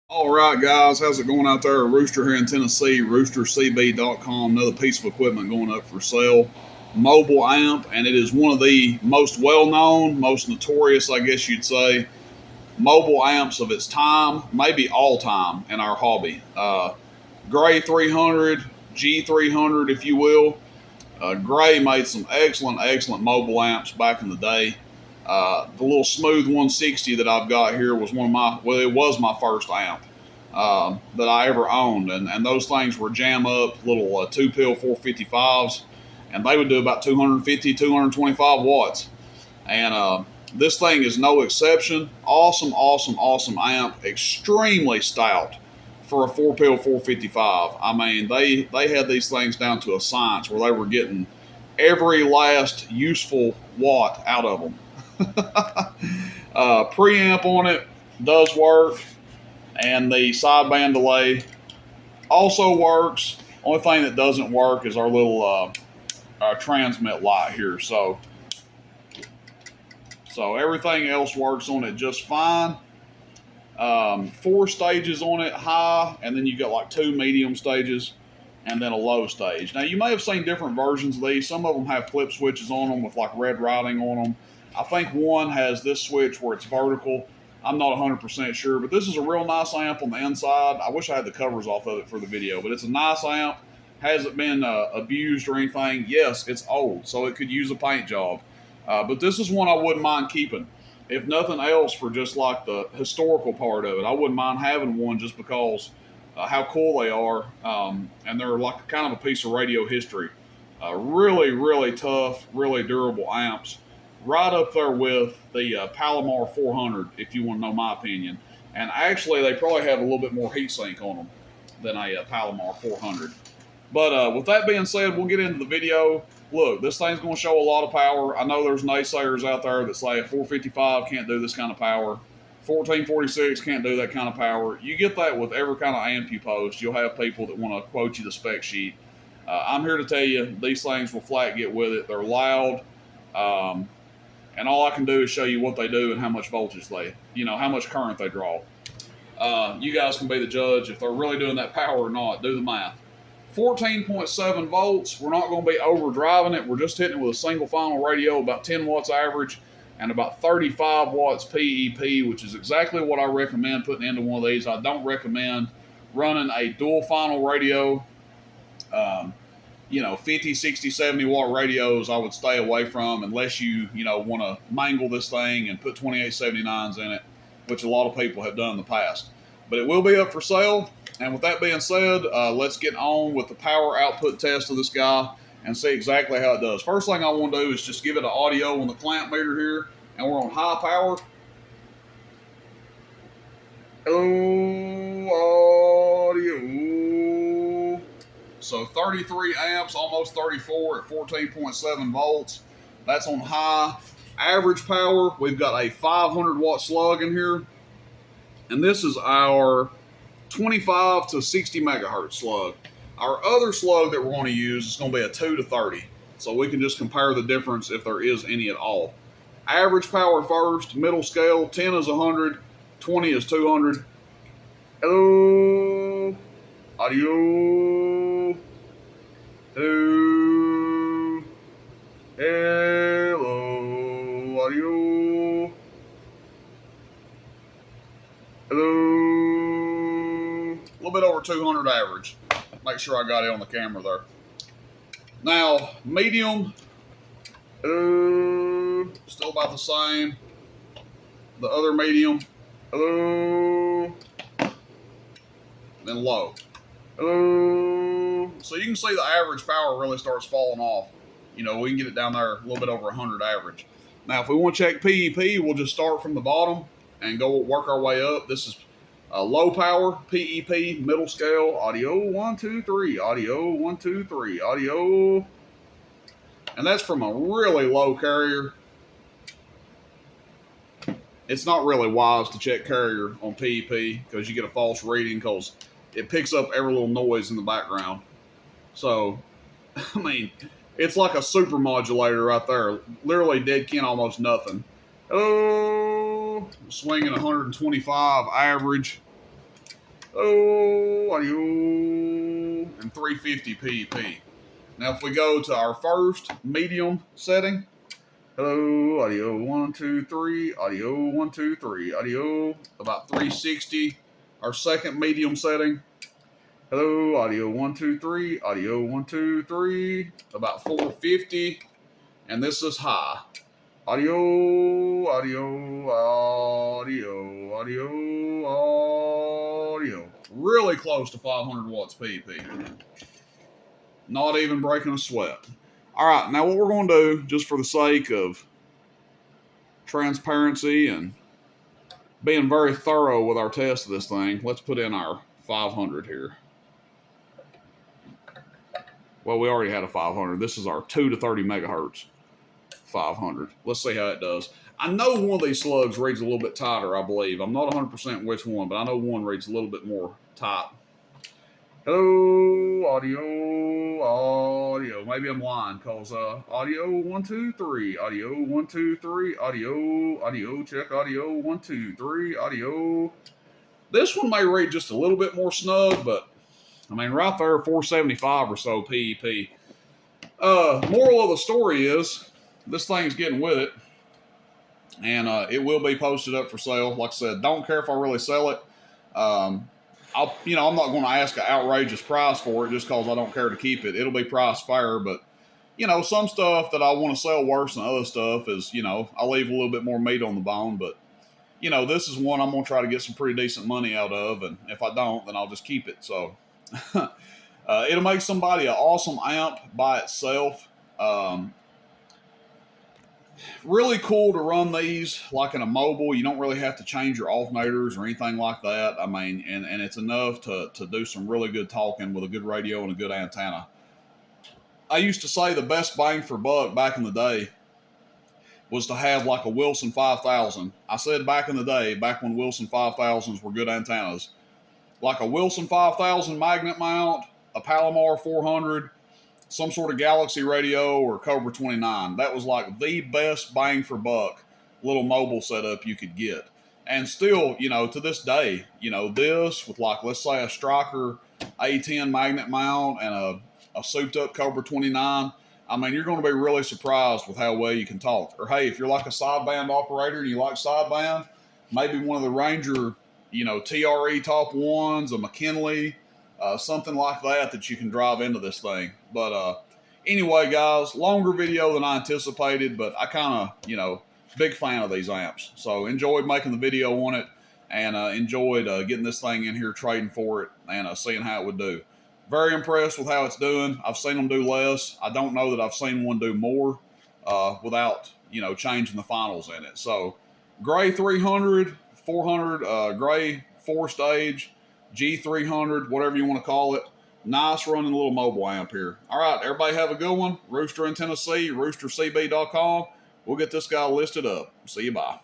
All right, guys, how's it going out there? Rooster here in Tennessee, roostercb.com. Another piece of equipment going up for sale. Mobile amp, and it is one of the most well known, most notorious, I guess you'd say, mobile amps of its time, maybe all time in our hobby. Gray 300, G300, if you will. Gray made some excellent mobile amps back in the day. The little smooth 160 that I've got here was it was my first amp that I ever owned. And those things were jam up little 2 pill 455s, and they would do about 250, 225 watts. And this thing is no exception. Awesome amp. Extremely stout for a 4 pill 455. I mean, they had these things down to a science where they were getting every last useful watt out of them. Preamp on it does work, and the sideband delay also works. Only thing that doesn't work is our little transmit light here. So everything else works on it just fine. 4 stages on it, high, and then you got like 2 medium stages, and then a low stage. Now, you may have seen different versions of these. Some of them have flip switches on them with like red writing on them. I think one has this switch where it's vertical. I'm not 100% sure, but this is a real nice amp on the inside. I wish I had the covers off of it for the video, but it's a nice amp. Hasn't been abused or anything. Yes, it's old, so it could use a paint job. But this is one I wouldn't mind keeping. If nothing else, for just like the historical part of it. I wouldn't mind having one just because how cool they are. And they're like kind of a piece of radio history. Really tough, really durable amps. Right up there with the Palomar 400, if you want to know my opinion. And actually, they probably have a little bit more heat sink on them than a Palomar 400. But with that being said, we'll get into the video. Look, this thing's going to show a lot of power. I know there's naysayers out there that say a 455 can't do this kind of power. 1446 can't do that kind of power. You get that with every kind of amp you post. You'll have people that want to quote you the spec sheet. I'm here to tell you, these things will flat get with it. They're loud. And all I can do is show you what they do and how much voltage how much current they draw. You guys can be the judge if they're really doing that power or not. Do the math. 14.7 volts. We're not going to be overdriving it. We're just hitting it with a single final radio, about 10 watts average, and about 35 watts PEP, which is exactly what I recommend putting into one of these. I don't recommend running a dual final radio. 50, 60, 70 watt radios I would stay away from unless you want to mangle this thing and put 2879s in it, which a lot of people have done in the past. But it will be up for sale. And with that being said, let's get on with the power output test of this guy and see exactly how it does. First thing I want to do is just give it an audio on the clamp meter here, and we're on high power. Hello, audio. So 33 amps, almost 34 at 14.7 volts. That's on high. Average power, we've got a 500 watt slug in here. And this is our 25 to 60 megahertz slug. Our other slug that we're going to use is going to be a 2 to 30. So we can just compare the difference if there is any at all. Average power first, middle scale, 10 is 100, 20 is 200. Hello, audio. Hello, hello, audio. Hello. A little bit over 200 average. Make sure I got it on the camera there. Now, medium. Still about the same. The other medium. Then low. So you can see the average power really starts falling off. We can get it down there a little bit over 100 average. Now, if we want to check PEP, we'll just start from the bottom and go work our way up. This is low power, PEP, middle scale, audio 1, 2, 3, audio 1, 2, 3, audio. And that's from a really low carrier. It's not really wise to check carrier on PEP because you get a false reading because it picks up every little noise in the background. So, I mean, it's like a super modulator right there. Literally dead kin almost nothing. Oh, swinging 125 average. Oh, audio, and 350 PEP. Now, if we go to our first medium setting, hello, audio 1, 2, 3, audio 1, 2, 3, audio about 360. Our second medium setting, hello, audio 1, 2, 3, audio 1, 2, 3, about 450. And this is high. Audio, audio, audio, audio, audio. Really close to 500 watts PEP. Not even breaking a sweat. All right, now what we're going to do, just for the sake of transparency and being very thorough with our test of this thing, let's put in our 500 here. Well, we already had a 500. This is our 2 to 30 megahertz 500. Let's see how it does. I know one of these slugs reads a little bit tighter, I believe. I'm not 100% which one, but I know one reads a little bit more tight. Hello, audio, audio. Maybe I'm lying, because audio 1, 2, 3, audio 1, 2, 3, audio, check audio 1, 2, 3, audio. This one may read just a little bit more snug, but I mean, right there, 475 or so PEP. Moral of the story is, this thing's getting with it, and it will be posted up for sale. Like I said, don't care if I really sell it. I'm not going to ask an outrageous price for it just because I don't care to keep it. It'll be price fair, but some stuff that I want to sell worse than other stuff is, I leave a little bit more meat on the bone. But this is one I'm going to try to get some pretty decent money out of, and if I don't, then I'll just keep it. So it'll make somebody an awesome amp by itself. Really cool to run these like in a mobile. You don't really have to change your alternators or anything like that. I mean, and it's enough to do some really good talking with a good radio and a good antenna. I used to say the best bang for buck back in the day was to have like a Wilson 5000. I said back in the day, back when Wilson 5000s were good antennas, like a Wilson 5000 magnet mount, a Palomar 400, some sort of Galaxy radio or Cobra 29. That was like the best bang for buck little mobile setup you could get. And still, to this day, this with like, let's say a Striker A10 magnet mount and a souped up Cobra 29, I mean, you're going to be really surprised with how well you can talk. Or hey, if you're like a sideband operator and you like sideband, maybe one of the Ranger, TRE top ones, a McKinley, something like that you can drive into this thing. But anyway, guys, longer video than I anticipated, but I kind of, big fan of these amps. So enjoyed making the video on it, and enjoyed getting this thing in here, trading for it, and seeing how it would do. Very impressed with how it's doing. I've seen them do less. I don't know that I've seen one do more without, changing the finals in it. So Gray 300, 400, Gray 4-stage, G300, whatever you want to call it. Nice running little mobile amp here. All right, everybody have a good one. Rooster in Tennessee, roostercb.com. We'll get this guy listed up. See you, bye.